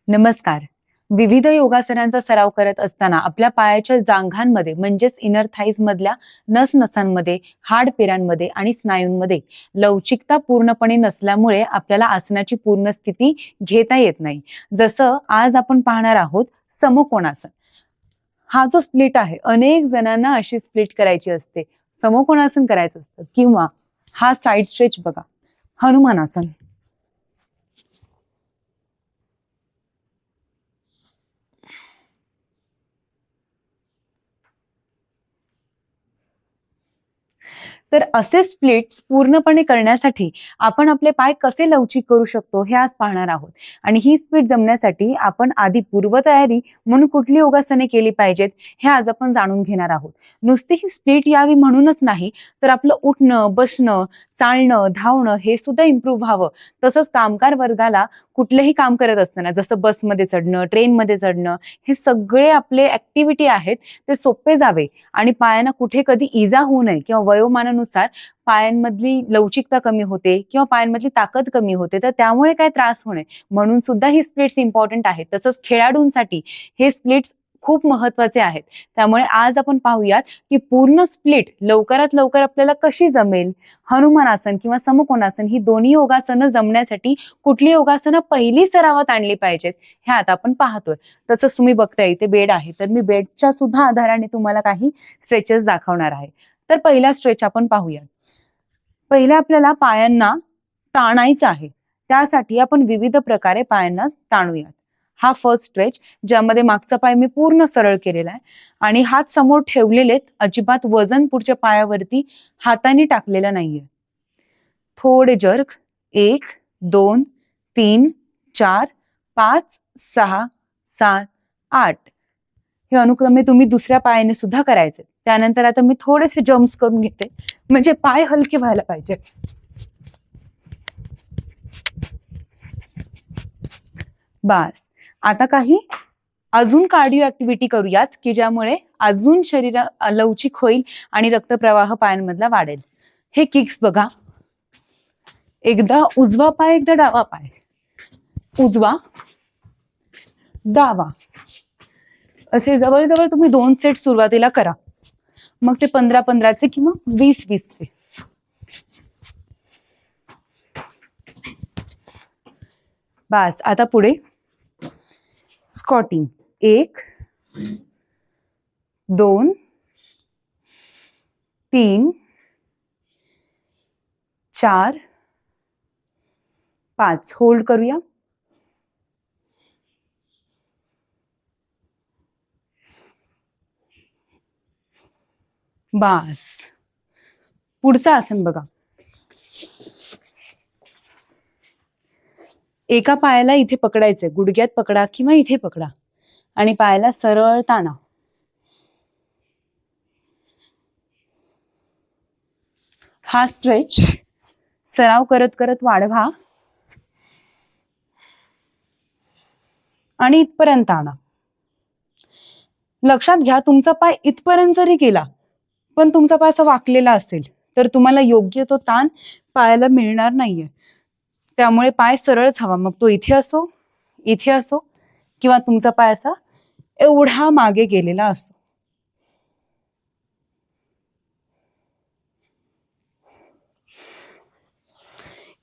नमस्कार. विविध योगासनांचा सराव करत असताना आपल्या पायाच्या जांघांमध्ये म्हणजेच इनर थाईज मधल्या नसनसांमध्ये, हाडपेरांमध्ये आणि स्नायूंमध्ये लवचिकता पूर्णपणे नसल्यामुळे आपल्याला आसनाची पूर्ण स्थिती घेता येत नाही. जसं आज आपण पाहणार आहोत समकोणासन. हा जो स्प्लिट आहे, अनेक जणांना अशी स्प्लिट करायची असते. समकोणासन करायचं असतं किंवा हा साइड स्ट्रेच बघा, हनुमानासन. तर असे स्प्लिट्स पूर्णपणे करण्यासाठी आपण आपले पाय कसे लवचिक करू शकतो हे आज पाहणार आहोत. आणि ही स्प्लिट जमण्यासाठी आपण आधी पूर्वतयारी म्हणून कुठली योगासने केली पाहिजेत हे आज आपण जाणून घेणार आहोत. नुसती ही स्प्लिट यावी म्हणूनच नाही, तर आपलं उठणं, बसणं, चालणं, धावणं हे सुद्धा इम्प्रूव्ह व्हावं. तसंच कामगार वर्गाला कुठलेही काम करत असताना, जसं बसमध्ये चढणं, ट्रेनमध्ये चढणं, हे सगळे आपले ऍक्टिव्हिटी आहेत ते सोपे जावे आणि पायांना कुठे कधी इजा होऊ नये किंवा वयोमानानुसार पायांमधली लवचिकता कमी होते किंवा पायांमधली ताकद कमी होते, तर त्यामुळे काय त्रास होणे म्हणून सुद्धा ही स्प्लिट्स इम्पॉर्टंट आहेत. तसंच खेळाडूंसाठी हे स्प्लिट्स खूप महत्वाचे आहेत. त्यामुळे आज आपण पाहूयात की पूर्ण स्प्लिट लवकरात लवकर आपल्याला कशी जमेल. हनुमानासन किंवा समकोणासन ही दोन्ही योगासनं जमण्यासाठी कुठली योगासनं पहिली सरावात आणली पाहिजेत हे आता आपण पाहतोय. तसंच तुम्ही बघताय इथे बेड आहे, तर मी बेडच्या सुद्धा आधाराने तुम्हाला काही स्ट्रेचेस दाखवणार आहे. तर पहिला स्ट्रेच आपण पाहूया. पहिला आपल्याला पायांना ताणायचं आहे. त्यासाठी आपण विविध प्रकारे पायांना ताणूयात. हा फर्स्ट स्ट्रेच, ज्यामध्ये मागचा पाय मी पूर्ण सरळ केलेला आहे आणि हात समोर ठेवलेले, अजिबात वजन पुढच्या पायावरती हाताने टाकलेलं नाहीये. थोडे जर्क, 1 2 3 4 5 6 7 8 हे अनुक्रमे तुम्ही दुसऱ्या पायाने सुद्धा करायचे. त्यानंतर आता मी थोडेसे जम्प्स करून घेते, म्हणजे पाय हलके व्हायला पाहिजे. बस. आता काही अजून कार्डिओ ऍक्टिव्हिटी करूयात की ज्यामुळे अजून शरीर लवचिक होईल आणि रक्तप्रवाह पायांमधला वाढेल. हे किक्स बघा. एकदा उजवा पाय, एकदा डावा पाय, उजवा डावा, असे जवळजवळ तुम्ही 2 सेट सुरुवातीला करा. मग ते 15-15चे किंवा 20-20चे. बस. आता पुढे स्क्वॉटिंग. 1 2 3 4 5. होल्ड करूया. बस. पुढचं आसन बघा. एका पायाला इथे पकडायचंय, गुडघ्यात पकडा किंवा इथे पकडा आणि पायाला सरळ ताणा. हा स्ट्रेच सराव करत करत वाढवा आणि इथपर्यंत आणा. लक्षात घ्या, तुमचा पाय इथपर्यंत जरी गेला पण तुमचा पाय असा वाकलेला असेल तर तुम्हाला योग्य तो ताण पायाला मिळणार नाहीये. त्यामुळे पाय सरळच हवा, मग तो इथे असो, इथे असो किंवा तुमचा पाय असा एवढा मागे गेलेला असो.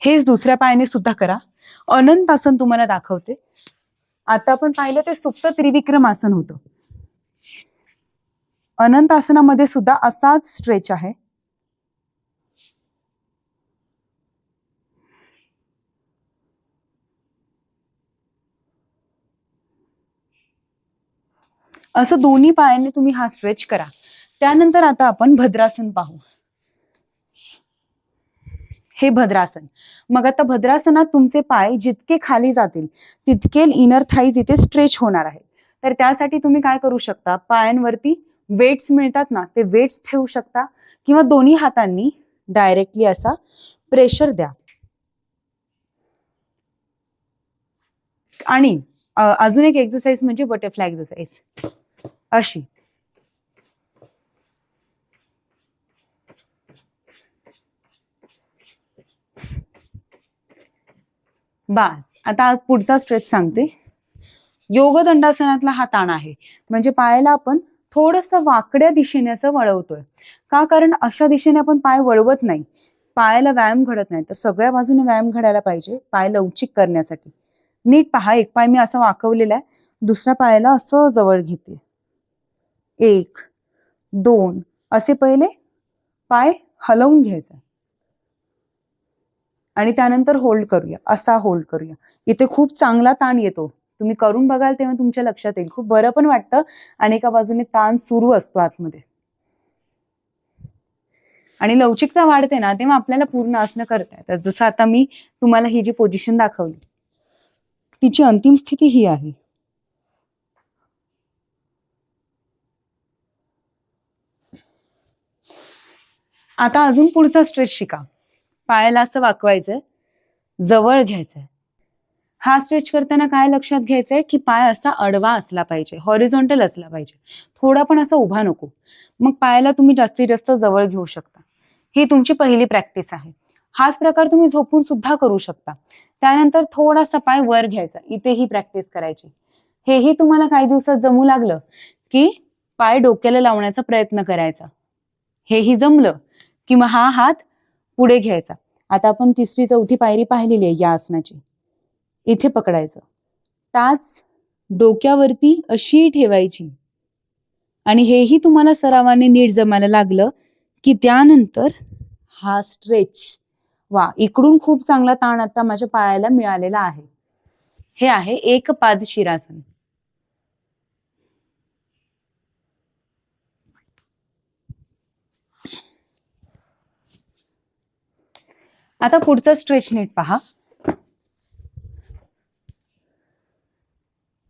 हेच दुसऱ्या पायाने सुद्धा करा. अनंत आसन तुम्हाला दाखवते. आता आपण पाहिलं ते सुप्त त्रिविक्रम आसन होतं. अनंत आसनामध्ये सुद्धा असाच स्ट्रेच आहे. असं दोन्ही पायांनी तुम्ही हा स्ट्रेच करा. त्यानंतर आता आपण भद्रासन पाहू. हे भद्रासन. मग आता भद्रासनात तुमचे पाय जितके खाली जातील तितके इनर थाईज इथे स्ट्रेच होणार आहे. तर त्यासाठी तुम्ही काय करू शकता, पायांवरती वेट्स मिळतात ना, ते वेट्स ठेवू शकता किंवा दोन्ही हातांनी डायरेक्टली असा प्रेशर द्या. आणि अजून एक एक्सरसाइज म्हणजे बटरफ्लाय एक्सरसाइज. अशी. बस. आता पुढचा स्ट्रेच सांगते. योगदंडासनातला हा ताण आहे. म्हणजे पायाला आपण थोडंसं वाकड्या दिशेने असं वळवतोय. का? कारण अशा दिशेने आपण पाय वळवत नाही, पायाला व्यायाम घडत नाही. तर सगळ्या बाजूने व्यायाम घडायला पाहिजे पाय लवचिक करण्यासाठी. नीट पहा, एक पाय मी असा वाकवलेला आहे, दुसऱ्या पायाला असं जवळ घेते. 1 2 असे पहिले पाय हलवून घ्यायचा आणि त्यानंतर होल्ड करूया, असा होल्ड करूया. इथे खूप चांगला ताण येतो. तुम्ही करून बघाल तेव्हा तुमच्या लक्षात येईल. खूप बरं पण वाटतं आणि एका बाजूने ताण सुरू असतो आतमध्ये. आणि लवचिकता वाढते ना, तेव्हा आपल्याला पूर्ण आसनं करता येतात. जसं आता मी तुम्हाला ही जी पोझिशन दाखवली, तिची अंतिम स्थिती ही आहे. आता अजून पुढचा स्ट्रेच शिका. पायाला असं वाकवायचंय, जवळ घ्यायचंय. हा स्ट्रेच करताना काय लक्षात घ्यायचंय की पाय असा आडवा असला पाहिजे, हॉरिझॉन्टल असला पाहिजे, थोडा पण असा उभा नको. मग पायाला तुम्ही जास्तीत जास्त जवळ घेऊ शकता. ही तुमची पहिली प्रॅक्टिस आहे. हाच प्रकार तुम्ही झोपून सुद्धा करू शकता. त्यानंतर थोडासा पाय वर घ्यायचा, इथेही प्रॅक्टिस करायची. हेही तुम्हाला काही दिवसात जमू लागलं की पाय डोक्याला लावण्याचा प्रयत्न करायचा. हेही जमलं की मग हा हात पुढे घ्यायचा. आता आपण तिसरी चौथी पायरी पाहिलेली आहे या आसनाची. इथे पकडायचं, टाच डोक्यावरती अशी ठेवायची आणि हेही तुम्हाला सरावाने नीट जमायला लागलं की त्यानंतर हा स्ट्रेच. वा, इकडून खूप चांगला ताण आता माझ्या पायाला मिळालेला आहे. हे आहे एकपाद शिरासन. आता पुढचा स्ट्रेच नीट पहा.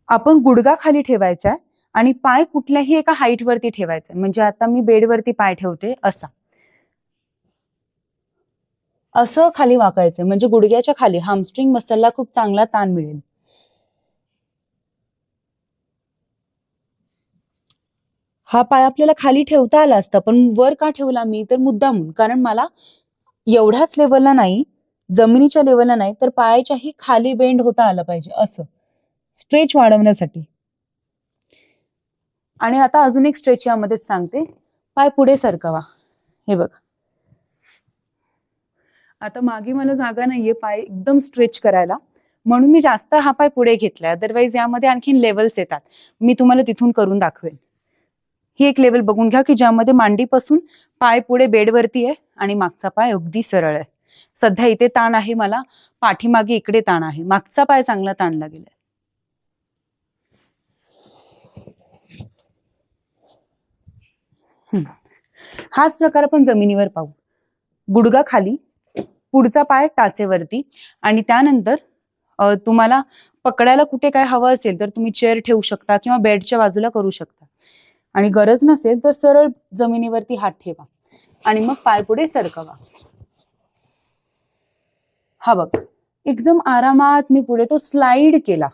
आपण गुडघा खाली ठेवायचा आहे आणि पाय कुठल्याही एका हाईट वरती ठेवायचा. म्हणजे आता मी बेडवरती पाय ठेवते असा, असं खाली वाकायचं. म्हणजे गुडघ्याच्या खाली हामस्ट्रिंग मसलला खूप चांगला ताण मिळेल. हा पाय आपल्याला खाली ठेवता आला असता, पण वर का ठेवला मी? तर मुद्दामून, कारण मला एवढ्याच लेवलला नाही, जमिनीच्या लेवलला नाही, तर पायाच्याही खाली बेंड होता आलं पाहिजे, असं स्ट्रेच वाढवण्यासाठी. आणि आता अजून एक स्ट्रेच यामध्येच सांगते. पाय पुढे सरकवा. हे बघा, आता मागे मला जागा नाहीये पाय एकदम स्ट्रेच करायला, म्हणून मी जास्त हा पाय पुढे घेतलाय. अदरवाईज यामध्ये आणखीन लेवल्स येतात, मी तुम्हाला तिथून करून दाखवेन. ही एक लेवल बघून घ्या की ज्यामध्ये मांडीपासून पाय पुढे बेडवरती आहे आणि मागचा पाय अगदी सरळ आहे. सध्या इथे ताण आहे मला, पाठीमागे इकडे ताण आहे, मागचा पाय चांगला ताणला गेलाय. हाच प्रकार आपण जमिनीवर पाहू. गुडघा खाली, पुढचा पाय टाचेवरती आणि त्यानंतर तुम्हाला पकडायला कुठे काय हवं असेल तर तुम्ही चेअर ठेवू शकता किंवा बेडच्या बाजूला करू शकता. आणि गरज नसेल तर सरळ जमिनीवरती हात ठेवा आणि मग पाय पुढे सरकवा. हा बघ, एकदम आरामात मी पुढे तो स्लाइड केला,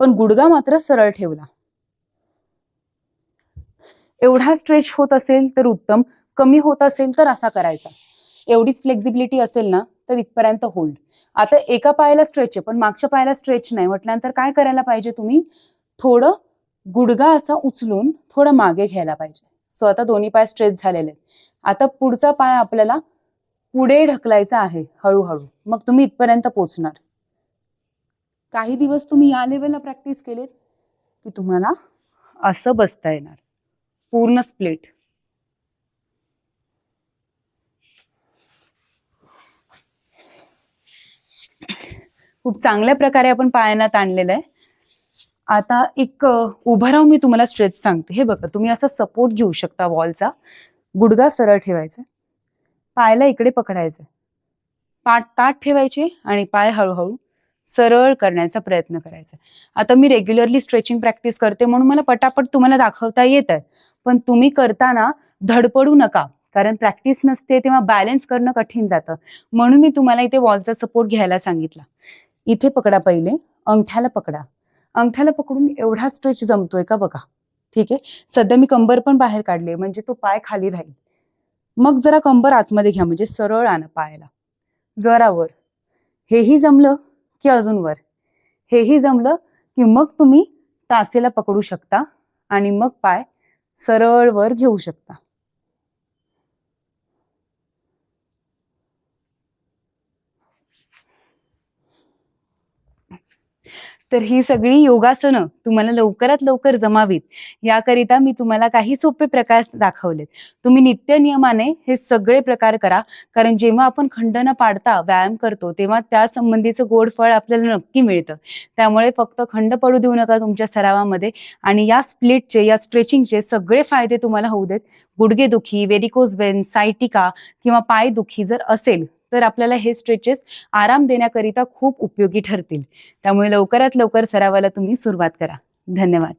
पण गुडघा मात्र सरळ ठेवला. एवढा स्ट्रेच होत असेल तर उत्तम, कमी होत असेल तर असा करायचा. एवढीच फ्लेक्झिबिलिटी असेल ना तर इथपर्यंत होल्ड. आता एका पायाला स्ट्रेच आहे पण मागच्या पायाला स्ट्रेच नाही म्हटल्यानंतर काय करायला पाहिजे? तुम्ही थोडं गुडघा असा उचलून थोडं मागे घ्यायला पाहिजे. सो आता दोन्ही पाय स्ट्रेच झालेले आहेत. आता पुढचा पाय आपल्याला पुढे ढकलायचा आहे हळूहळू, मग तुम्ही इथपर्यंत पोहोचणार. काही दिवस तुम्ही या लेवलला प्रॅक्टिस केलेत की तुम्हाला असं बसता येणार, पूर्ण स्प्लिट. खूप चांगल्या प्रकारे आपण पायांना ताणलेलं आहे. आता एक उभं राहून मी तुम्हाला स्ट्रेच सांगते. हे बघा, तुम्ही असा सपोर्ट घेऊ शकता वॉलचा, गुडघा सरळ ठेवायचा, पायाला इकडे पकडायचं, पाठ ताठ ठेवायचे आणि पाय हळूहळू सरळ करण्याचा प्रयत्न करायचा. आता मी रेग्युलरली स्ट्रेचिंग प्रॅक्टिस करते म्हणून मला पटापट तुम्हाला दाखवता येत आहे, पण तुम्ही करताना धडपडू नका, कारण प्रॅक्टिस नसते तेव्हा बॅलन्स करणं कठीण जातं. म्हणून मी तुम्हाला इथे वॉलचा सपोर्ट घ्यायला सांगितला. इथे पकडा, पहिले अंगठ्याला पकडा, अंगठ्याला पकडून एवढा स्ट्रेच जमतोय का बघा. ठीक आहे, सध्या मी कंबर पण बाहेर काढले म्हणजे तो पाय खाली राहील. मग जरा कंबर आतमध्ये घ्या, म्हणजे सरळ आणा पायाला, जरा वर. हेही जमलं की अजून वर, हेही जमलं की मग तुम्ही टाचेला पकडू शकता आणि मग पाय सरळ वर घेऊ शकता. तर ही सगळी योगासनं तुम्हाला लवकरात लवकर जमावीत याकरिता मी तुम्हाला काही सोपे प्रकार दाखवलेत. तुम्ही नित्य नियमाने हे सगळे प्रकार करा, कारण जेव्हा आपण खंड न पाडता व्यायाम करतो तेव्हा त्या संबंधीचं गोड फळ आपल्याला नक्की मिळतं. त्यामुळे फक्त खंड पडू देऊ नका तुमच्या सरावामध्ये आणि या स्प्लिटचे, या स्ट्रेचिंगचे सगळे फायदे तुम्हाला होऊ देत. गुडघेदुखी, व्हेरिकोज वेन्स, सायटिका किंवा पायदुखी जर असेल तर आपल्याला हे स्ट्रेचेस आराम देण्याकरिता खूप उपयोगी ठरतील. त्यामुळे लवकरात लवकर सरावाला तुम्ही सुरुवात करा. धन्यवाद.